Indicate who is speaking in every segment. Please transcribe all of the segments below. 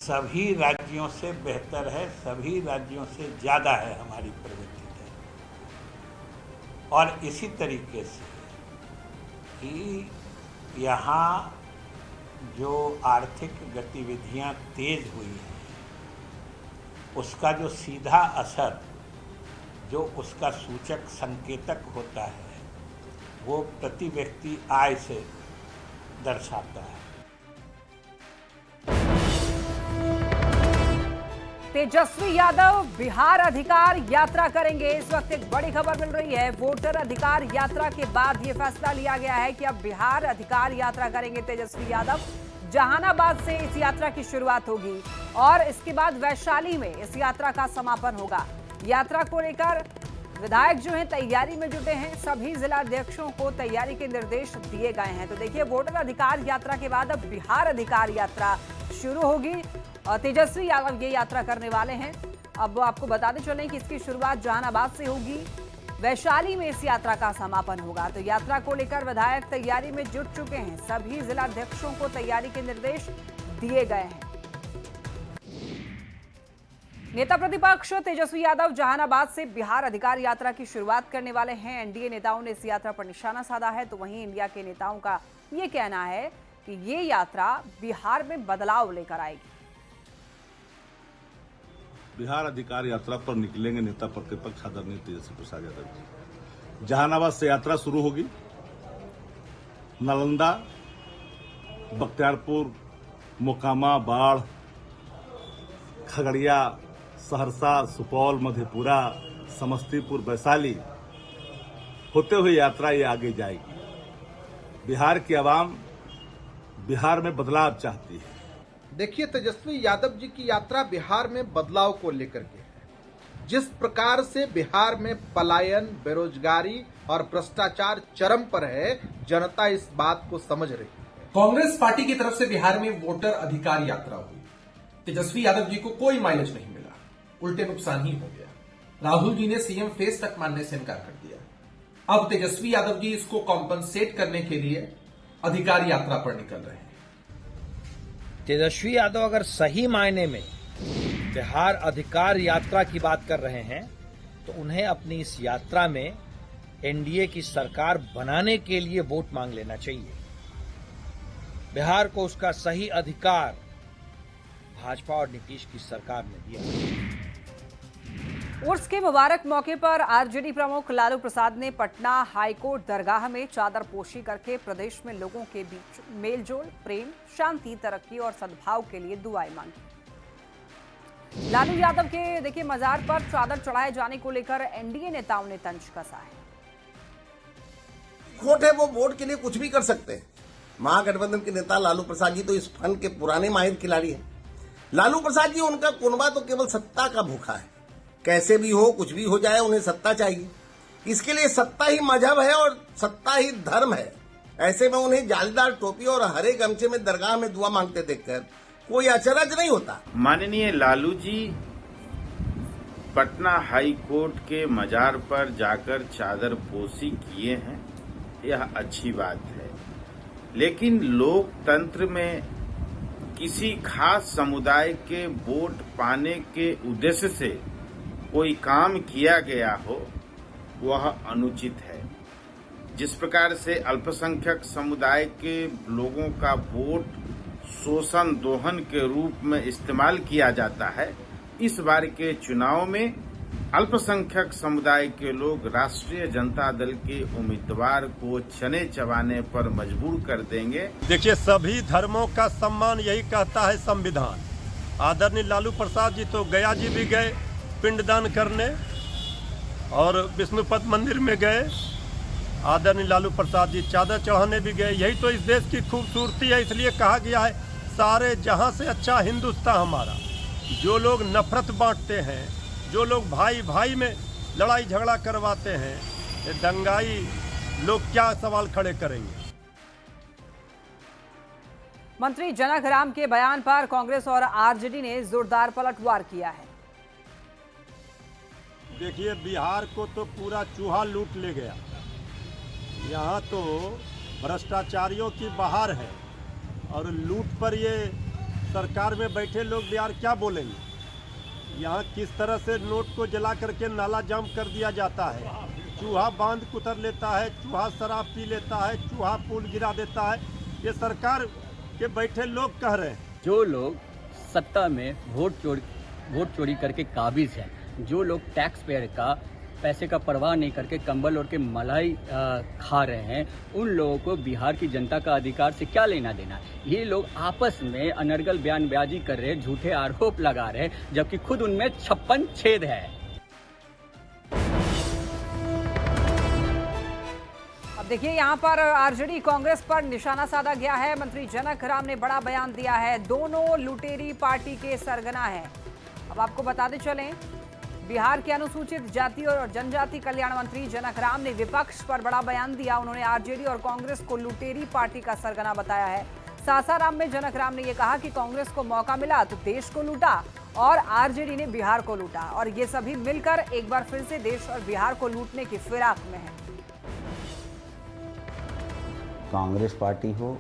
Speaker 1: सभी राज्यों से बेहतर है, सभी राज्यों से ज़्यादा है हमारी प्रगति दर। और इसी तरीके से कि यहाँ जो आर्थिक गतिविधियाँ तेज हुई हैं, उसका जो सीधा असर, जो उसका सूचक संकेतक होता है, वो प्रति व्यक्ति आय से दर्शाता है।
Speaker 2: तेजस्वी यादव बिहार अधिकार यात्रा करेंगे। इस वक्त एक बड़ी खबर मिल रही है। वोटर अधिकार यात्रा के बाद यह फैसला लिया गया है कि अब बिहार अधिकार यात्रा करेंगे तेजस्वी यादव। जहानाबाद से इस यात्रा की शुरुआत होगी और इसके बाद वैशाली में इस यात्रा का समापन होगा। यात्रा को लेकर विधायक जो हैं तैयारी में जुटे हैं। सभी जिलाध्यक्षों को तैयारी के निर्देश दिए गए हैं। तो देखिए, वोटर अधिकार यात्रा के बाद अब बिहार अधिकार यात्रा शुरू होगी और तेजस्वी यादव ये यात्रा करने वाले हैं। अब आपको बताते चलें कि इसकी शुरुआत जहानाबाद से होगी, वैशाली में इस यात्रा का समापन होगा। तो यात्रा को लेकर विधायक तैयारी में जुट चुके हैं। सभी जिलाध्यक्षों को तैयारी के निर्देश दिए गए हैं। नेता प्रतिपक्ष तेजस्वी यादव जहानाबाद से बिहार अधिकार यात्रा की शुरुआत करने वाले हैं। एनडीए नेताओं ने इस यात्रा पर निशाना साधा है, तो वहीं इंडिया के नेताओं का ये कहना है कि ये यात्रा बिहार में बदलाव लेकर आएगी।
Speaker 3: बिहार अधिकार यात्रा पर निकलेंगे नेता प्रतिपक्ष आदरणीय तेजस्वी प्रसाद यादव जी। जहानाबाद से यात्रा शुरू होगी। नालंदा, बख्तियारपुर, मोकामा, बाढ़, खगड़िया, सहरसा, सुपौल, मधेपुरा, समस्तीपुर, वैशाली होते हुए यात्रा ये आगे जाएगी। बिहार की आवाम बिहार में बदलाव चाहती है।
Speaker 4: देखिए, तेजस्वी यादव जी की यात्रा बिहार में बदलाव को लेकर के है। जिस प्रकार से बिहार में पलायन, बेरोजगारी और भ्रष्टाचार चरम पर है, जनता इस बात को समझ रही है।
Speaker 5: कांग्रेस पार्टी की तरफ से बिहार में वोटर अधिकार यात्रा हुई। तेजस्वी यादव जी को कोई माइलेज नहीं मिला, उल्टे नुकसान ही हो गया। राहुल जी ने सीएम फेस तक मानने से इनकार कर दिया। अब तेजस्वी यादव जी इसको कॉम्पनसेट करने के लिए अधिकार यात्रा पर निकल रहे हैं।
Speaker 6: तेजस्वी यादव अगर सही मायने में बिहार अधिकार यात्रा की बात कर रहे हैं तो उन्हें अपनी इस यात्रा में एनडीए की सरकार बनाने के लिए वोट मांग लेना चाहिए। बिहार को उसका सही अधिकार भाजपा और नीतीश की सरकार ने दिया।
Speaker 2: उर्स के मुबारक मौके पर आरजेडी प्रमुख लालू प्रसाद ने पटना हाईकोर्ट दरगाह में चादर पोशी करके प्रदेश में लोगों के बीच मेलजोल, प्रेम, शांति, तरक्की और सद्भाव के लिए दुआएं मांगी। लालू यादव के देखिए मजार पर चादर चढ़ाए जाने को लेकर एनडीए नेताओं ने तंज कसा है।
Speaker 7: वोट है, वो वोट के लिए कुछ भी कर सकते हैं। महागठबंधन के नेता लालू प्रसाद जी तो इस फन के पुराने माहिर खिलाड़ी हैं। लालू प्रसाद जी, उनका कुनबा तो केवल सत्ता का भूखा है। कैसे भी हो, कुछ भी हो जाए, उन्हें सत्ता चाहिए। इसके लिए सत्ता ही मजहब है और सत्ता ही धर्म है। ऐसे में उन्हें जालीदार टोपी और हरे गमछे में दरगाह में दुआ मांगते देखकर कोई अचरज नहीं होता।
Speaker 8: माननीय लालू जी पटना हाई कोर्ट के मजार पर जाकर चादर पोशी किए हैं, यह अच्छी बात है। लेकिन लोकतंत्र में किसी खास समुदाय के वोट पाने के उद्देश्य से कोई काम किया गया हो, वह अनुचित है। जिस प्रकार से अल्पसंख्यक समुदाय के लोगों का वोट शोषण दोहन के रूप में इस्तेमाल किया जाता है, इस बार के चुनाव में अल्पसंख्यक समुदाय के लोग राष्ट्रीय जनता दल के उम्मीदवार को चने चबाने पर मजबूर कर देंगे।
Speaker 9: देखिए, सभी धर्मों का सम्मान यही कहता है संविधान। आदरणीय लालू प्रसाद जी तो गया जी भी गए पिंडदान करने और विष्णुपद मंदिर में गए। आदरणीय लालू प्रसाद जी चादर चढ़ाने भी गए। यही तो इस देश की खूबसूरती है। इसलिए कहा गया है सारे जहां से अच्छा हिंदुस्तान हमारा। जो लोग नफरत बांटते हैं, जो लोग भाई भाई में लड़ाई झगड़ा करवाते हैं, ये दंगाई लोग क्या सवाल खड़े करेंगे।
Speaker 2: मंत्री जनक राम के बयान पर कांग्रेस और आरजेडी ने जोरदार पलटवार किया है।
Speaker 9: देखिए, बिहार को तो पूरा चूहा लूट ले गया। यहाँ तो भ्रष्टाचारियों की बहार है और लूट पर ये सरकार में बैठे लोग यार क्या बोलेंगे। यहाँ किस तरह से नोट को जला करके नाला जाम कर दिया जाता है, चूहा बांध कुतर लेता है, चूहा शराब पी लेता है, चूहा पुल गिरा देता है। ये सरकार के बैठे लोग कह रहे हैं।
Speaker 10: जो लोग सत्ता में वोट चोरी करके काबिज हैं, जो लोग टैक्स पेयर का पैसे का परवाह नहीं करके कंबल ओढ़ के मलाई खा रहे हैं, उन लोगों को बिहार की जनता का अधिकार से क्या लेना देना। ये लोग आपस में अनर्गल बयानबाजी कर रहे हैं, झूठे आरोप लगा रहे हैं, जबकि खुद उनमें 56 छेद है।
Speaker 2: अब देखिए यहाँ पर आरजेडी कांग्रेस पर निशाना साधा गया है। मंत्री जनक राम ने बड़ा बयान दिया है। दोनों लुटेरी पार्टी के सरगना हैं। अब आपको बताते चलें, बिहार के अनुसूचित जाति और जनजाति कल्याण मंत्री जनक राम ने विपक्ष पर बड़ा बयान दिया। उन्होंने आरजेडी और कांग्रेस को लुटेरी पार्टी का सरगना बताया है। सासाराम में जनक राम ने यह कहा कि कांग्रेस को मौका मिला तो देश को लूटा और आरजेडी ने बिहार को लूटा, और ये सभी मिलकर एक बार फिर से देश और बिहार को लूटने की फिराक में है।
Speaker 11: कांग्रेस पार्टी हो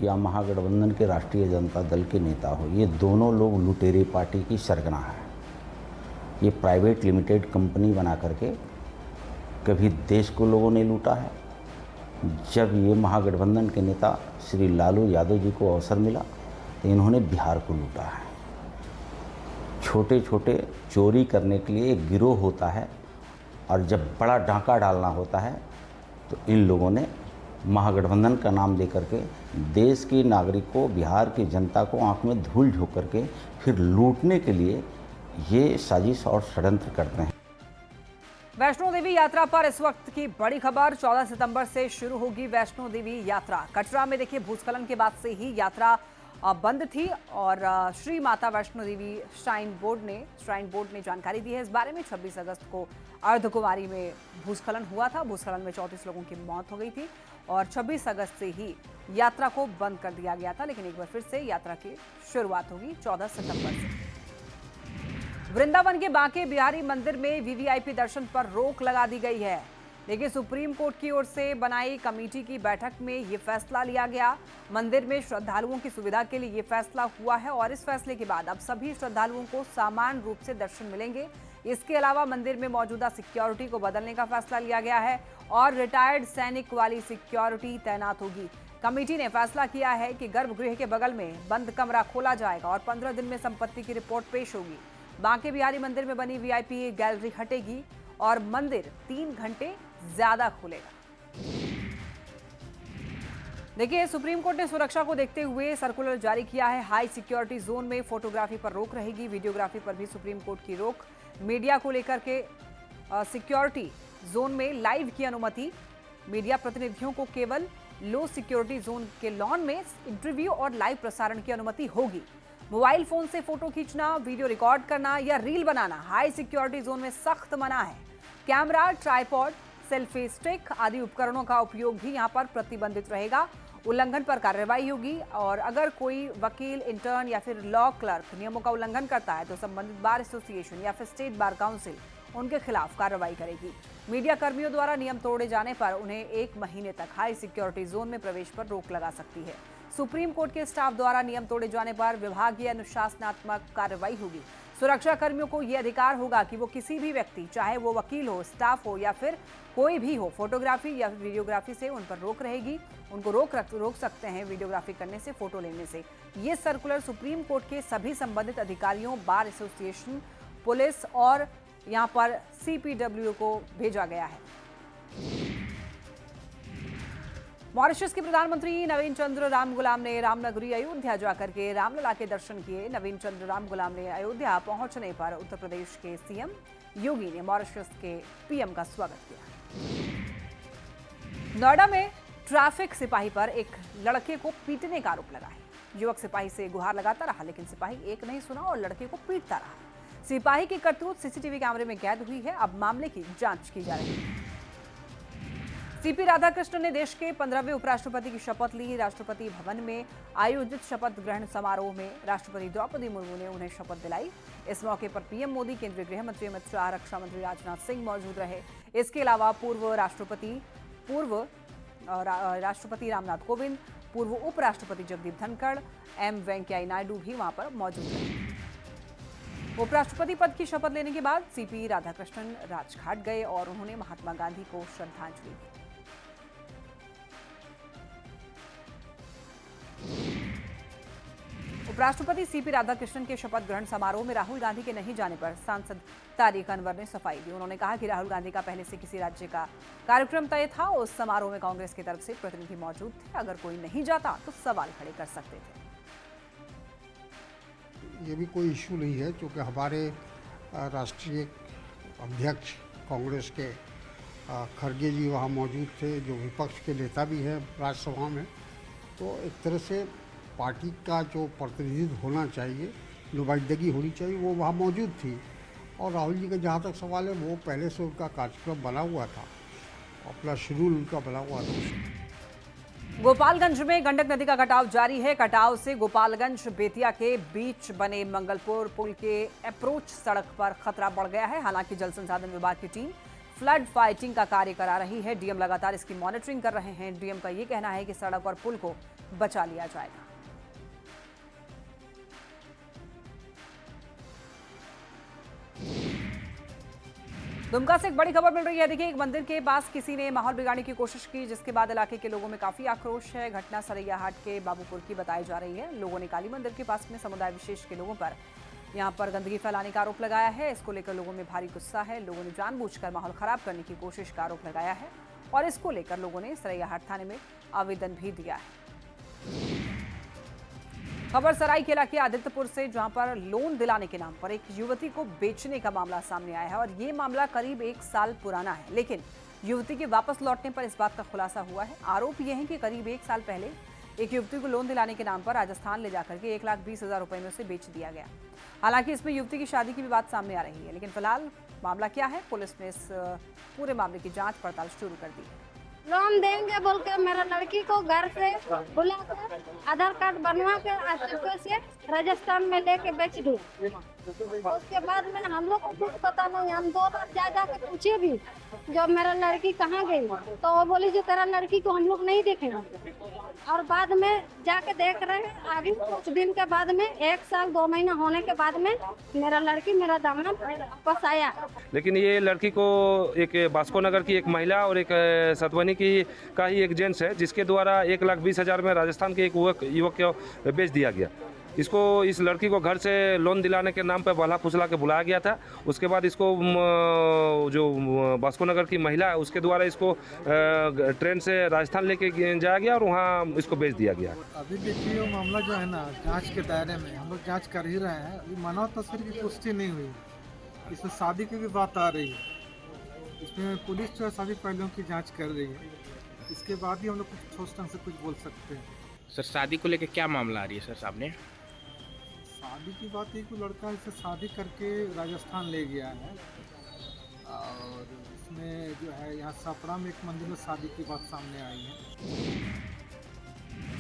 Speaker 11: या महागठबंधन के राष्ट्रीय जनता दल के नेता हो, ये दोनों लोग लुटेरी पार्टी की सरगना है। ये प्राइवेट लिमिटेड कंपनी बना करके कभी देश को लोगों ने लूटा है। जब ये महागठबंधन के नेता श्री लालू यादव जी को अवसर मिला तो इन्होंने बिहार को लूटा है। छोटे छोटे चोरी करने के लिए एक गिरोह होता है, और जब बड़ा डाका डालना होता है तो इन लोगों ने महागठबंधन का नाम दे करके देश के नागरिकों, बिहार की जनता को आंख में धूल झोंक करके फिर लूटने के लिए ये साजिश और षड्यंत्र करते हैं।
Speaker 2: वैष्णो देवी यात्रा पर इस वक्त की बड़ी खबर। 14 सितंबर से शुरू होगी वैष्णो देवी यात्रा। कटरा में देखिए भूस्खलन के बाद से ही यात्रा बंद थी, और श्री माता वैष्णो देवी श्राइन बोर्ड ने जानकारी दी है इस बारे में। 26 अगस्त को अर्धकुमारी में भूस्खलन हुआ था। भूस्खलन में 34 लोगों की मौत हो गई थी, और 26 अगस्त से ही यात्रा को बंद कर दिया गया था। लेकिन एक बार फिर से यात्रा की शुरुआत होगी 14 सितंबर से। वृंदावन के बांके बिहारी मंदिर में वीवीआईपी दर्शन पर रोक लगा दी गई है। देखिए, सुप्रीम कोर्ट की ओर से बनाई कमेटी की बैठक में ये फैसला लिया गया। मंदिर में श्रद्धालुओं की सुविधा के लिए ये फैसला हुआ है, और इस फैसले के बाद अब सभी श्रद्धालुओं को समान रूप से दर्शन मिलेंगे। इसके अलावा मंदिर में मौजूदा सिक्योरिटी को बदलने का फैसला लिया गया है, और रिटायर्ड सैनिक वाली सिक्योरिटी तैनात होगी। कमेटी ने फैसला किया है कि गर्भगृह के बगल में बंद कमरा खोला जाएगा, और 15 दिन में संपत्ति की रिपोर्ट पेश होगी। बांके बिहारी मंदिर में बनी वीआईपी गैलरी हटेगी, और मंदिर 3 घंटे ज्यादा खुलेगा। देखिए, सुप्रीम कोर्ट ने सुरक्षा को देखते हुए सर्कुलर जारी किया है। हाई सिक्योरिटी जोन में फोटोग्राफी पर रोक रहेगी, वीडियोग्राफी पर भी सुप्रीम कोर्ट की रोक। मीडिया को लेकर के सिक्योरिटी जोन में लाइव की अनुमति। मीडिया प्रतिनिधियों को केवल लो सिक्योरिटी जोन के लॉन में इंटरव्यू और लाइव प्रसारण की अनुमति होगी। मोबाइल फोन से फोटो खींचना, वीडियो रिकॉर्ड करना या रील बनाना हाई सिक्योरिटी जोन में सख्त मना है। कैमरा, ट्राइपॉड, सेल्फी स्टिक आदि उपकरणों का उपयोग भी यहां पर प्रतिबंधित रहेगा। उल्लंघन पर कार्रवाई होगी, और अगर कोई वकील, इंटर्न या फिर लॉ क्लर्क नियमों का उल्लंघन करता है तो संबंधित बार एसोसिएशन या फिर स्टेट बार काउंसिल उनके खिलाफ कार्रवाई करेगी। मीडिया कर्मियों द्वारा नियम तोड़े जाने पर उन्हें 1 महीने तक हाई सिक्योरिटी जोन में प्रवेश पर रोक लगा सकती है। सुप्रीम कोर्ट के स्टाफ द्वारा नियम तोड़े जाने पर विभागीय अनुशासनात्मक कार्रवाई होगी। सुरक्षा कर्मियों को यह अधिकार होगा कि वो किसी भी व्यक्ति, चाहे वो वकील हो, स्टाफ हो या फिर कोई भी हो, फोटोग्राफी या वीडियोग्राफी से उन पर रोक रहेगी। उनको रोक सकते हैं वीडियोग्राफी करने से, फोटो लेने से। ये सर्कुलर सुप्रीम कोर्ट के सभी संबंधित अधिकारियों, बार एसोसिएशन, पुलिस और यहाँ पर CPW को भेजा गया है। मॉरिशस के प्रधानमंत्री नवीन चंद्र रामगुलाम ने रामनगरी अयोध्या जाकर के रामलला के दर्शन किए। नवीन चंद्र रामगुलाम ने अयोध्या पहुंचने पर उत्तर प्रदेश के सीएम योगी ने मॉरिशस के पीएम का स्वागत किया। नोएडा में ट्रैफिक सिपाही पर एक लड़के को पीटने का आरोप लगा है। युवक सिपाही से गुहार लगाता रहा, लेकिन सिपाही एक नहीं सुना और लड़के को पीटता रहा। सिपाही की करतूत सीसीटीवी कैमरे में कैद हुई है। अब मामले की जांच की जा रही है। सीपी राधाकृष्णन ने देश के 15वें उपराष्ट्रपति की शपथ ली। राष्ट्रपति भवन में आयोजित शपथ ग्रहण समारोह में राष्ट्रपति द्रौपदी मुर्मू ने उन्हें शपथ दिलाई। इस मौके पर पीएम मोदी, केंद्रीय गृह मंत्री अमित शाह, रक्षा मंत्री राजनाथ सिंह मौजूद रहे। इसके अलावा पूर्व राष्ट्रपति रामनाथ कोविंद, पूर्व उपराष्ट्रपति जगदीप धनखड़, एम वेंकैया नायडू भी वहां पर मौजूद रहे। उपराष्ट्रपति पद की शपथ लेने के बाद सीपी राधाकृष्णन राजघाट गए और उन्होंने महात्मा गांधी को श्रद्धांजलि दी। उपराष्ट्रपति सीपी राधाकृष्णन के शपथ ग्रहण समारोह में राहुल गांधी के नहीं जाने पर सांसद तारिक अनवर ने सफाई दी। उन्होंने कहा कि राहुल गांधी का पहले से किसी राज्य का कार्यक्रम तय था। उस समारोह में कांग्रेस की तरफ से प्रतिनिधि मौजूद थे। अगर कोई नहीं जाता तो सवाल खड़े कर सकते थे।
Speaker 12: ये भी कोई इशू नहीं है, क्योंकि हमारे राष्ट्रीय अध्यक्ष कांग्रेस के खड़गे जी वहाँ मौजूद थे, जो विपक्ष के नेता भी हैं राज्यसभा में। तो एक तरह से पार्टी का जो प्रतिनिधित्व होना चाहिए, नुमाइंदगी होनी चाहिए, वो वहाँ मौजूद थी। और राहुल जी का जहाँ तक सवाल है, वो पहले से उनका कार्यक्रम बना हुआ था, अपना शेड्यूल उनका बना हुआ था।
Speaker 2: गोपालगंज में गंडक नदी का कटाव जारी है। कटाव से गोपालगंज बेतिया के बीच बने मंगलपुर पुल के अप्रोच सड़क पर खतरा बढ़ गया है। हालांकि जल संसाधन विभाग की टीम फ्लड फाइटिंग का कार्य करा रही है। डीएम लगातार इसकी मॉनिटरिंग कर रहे हैं। डीएम का ये कहना है कि सड़क और पुल को बचा लिया जाएगा। दुमका से एक बड़ी खबर मिल रही है। देखिए, एक मंदिर के पास किसी ने माहौल बिगाड़ने की कोशिश की, जिसके बाद इलाके के लोगों में काफी आक्रोश है। घटना सरैयाहाट के बाबूपुर की बताई जा रही है। लोगों ने काली मंदिर के पास में समुदाय विशेष के लोगों पर यहां पर गंदगी फैलाने का आरोप लगाया है। इसको लेकर लोगों में भारी गुस्सा है। लोगों ने जानबूझकर माहौल खराब करने की कोशिश का आरोप लगाया है और इसको लेकर लोगों ने सरैयाहाट थाने में आवेदन भी दिया है। खबर सरायकेला के आदित्यपुर से, जहां पर लोन दिलाने के नाम पर एक युवती को बेचने का मामला सामने आया है और ये मामला करीब 1 साल पुराना है। लेकिन युवती के वापस लौटने पर इस बात का खुलासा हुआ है। आरोप यह है कि करीब 1 साल पहले एक युवती को लोन दिलाने के नाम पर राजस्थान ले जाकर के 1,20,000 रुपए में उसे बेच दिया गया। हालांकि इसमें युवती की शादी की भी बात सामने आ रही है। लेकिन फिलहाल मामला क्या है, पुलिस ने इस पूरे मामले की जाँच पड़ताल शुरू कर दी है।
Speaker 13: लोन देंगे बोल के मेरा लड़की को घर से बुलाकर आधार कार्ड बनवा के अस्पताल से राजस्थान में लेके बेच दिया। उसके बाद में हम लोग को कुछ पता नहीं। हम 2 बार जा के पूछे भी, जो मेरा लड़की कहाँ गई, तो वो बोली जो तेरा लड़की को हम लोग नहीं देखेंगे। और बाद में जाके देख रहे हैं, अभी कुछ दिन के बाद में 1 साल 2 महीना होने के बाद में मेरा लड़की, मेरा दामाद वापस आया।
Speaker 14: लेकिन ये लड़की को एक बास्को नगर की एक महिला और एक सतवनी की का ही एक जेंट्स है, जिसके द्वारा 1,20,000 में राजस्थान के एक युवक को बेच दिया गया। इसको, इस लड़की को घर से लोन दिलाने के नाम पर बहला फुसला के बुलाया गया था। उसके बाद इसको जो बास्को नगर की महिला है, उसके द्वारा इसको ट्रेन से राजस्थान लेके जाया गया और वहाँ इसको बेच दिया गया।
Speaker 15: अभी देखिए, वो मामला जो है ना, जांच के दायरे में हम लोग जांच कर ही रहे हैं। अभी मानव तस्वीर की पुष्टि नहीं हुई। इसमें शादी की भी बात आ रही है। इसमें पुलिस जो है सभी पहलुओं की जाँच कर रही है। इसके बाद ही हम लोग कुछ ठोस ढंग से कुछ बोल सकते हैं।
Speaker 16: सर, शादी को लेकर क्या मामला आ रही है सर सामने?
Speaker 15: शादी की बात है कि लड़का इसे शादी करके राजस्थान ले गया है और इसमें जो है यहाँ सापड़ा में एक मंदिर में शादी की बात सामने आई है।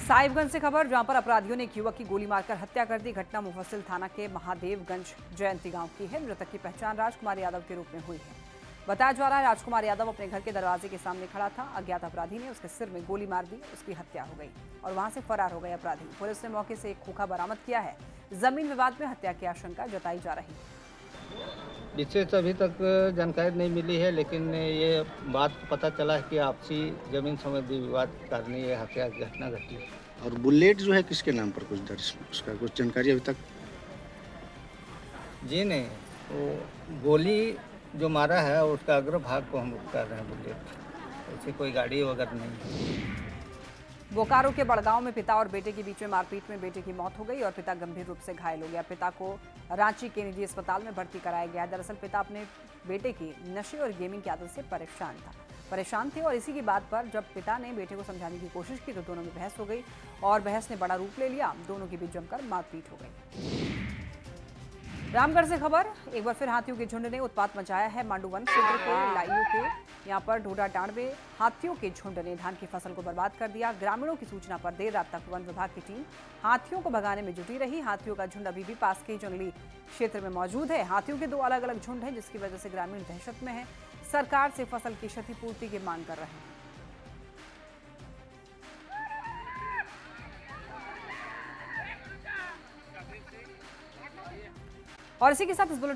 Speaker 2: साहिबगंज से खबर, जहां पर अपराधियों ने एक युवक की गोली मारकर हत्या कर दी। घटना मुफस्सिल थाना के महादेवगंज जयंती गांव की है। मृतक की पहचान राजकुमार यादव के रूप में हुई है। बताया जा रहा है राजकुमार यादव अपने घर के दरवाजे के सामने खड़ा था। अज्ञात अपराधी ने उसके सिर में गोली मार दी। उसकी हत्या हो गई और वहां से फरार हो गए अपराधी। पुलिस ने मौके से एक खोखा बरामद किया है। जमीन विवाद में हत्या की आशंका जताई जा रही है।
Speaker 17: विशेष अभी तक जानकारी नहीं मिली है, लेकिन ये बात पता चला है कि आपसी जमीन संबंधी विवाद के कारण ये हत्या की घटना घटी।
Speaker 18: और बुलेट जो है किसके नाम पर कुछ दर्ज, उसका कुछ जानकारी अभी तक?
Speaker 17: जी नहीं, वो गोली जो मारा है उसका अग्रभाग को हम लोग कर रहे हैं बुलेट। ऐसी कोई गाड़ी वगैरह नहीं।
Speaker 2: बोकारो के बड़गांव में पिता और बेटे के बीच में मारपीट में बेटे की मौत हो गई और पिता गंभीर रूप से घायल हो गया। पिता को रांची के निजी अस्पताल में भर्ती कराया गया। दरअसल पिता अपने बेटे की नशे और गेमिंग की आदत से परेशान थे और इसी की बात पर जब पिता ने बेटे को समझाने की कोशिश की तो दोनों में बहस हो गई और बहस ने बड़ा रूप ले लिया। दोनों के बीच जमकर मारपीट हो गई। रामगढ़ से खबर, एक बार फिर हाथियों के झुंड ने उत्पात मचाया है। मांडू वन क्षेत्र के लाइयों के यहाँ पर ढोडा टांड में हाथियों के झुंड ने धान की फसल को बर्बाद कर दिया। ग्रामीणों की सूचना पर देर रात तक वन विभाग की टीम हाथियों को भगाने में जुटी रही। हाथियों का झुंड अभी भी पास के जंगली क्षेत्र में मौजूद है। हाथियों के 2 अलग अलग झुंड हैं, जिसकी वजह से ग्रामीण दहशत में है। सरकार से फसल की क्षतिपूर्ति की मांग कर रहे हैं। और इसी के साथ इस बुलेटिन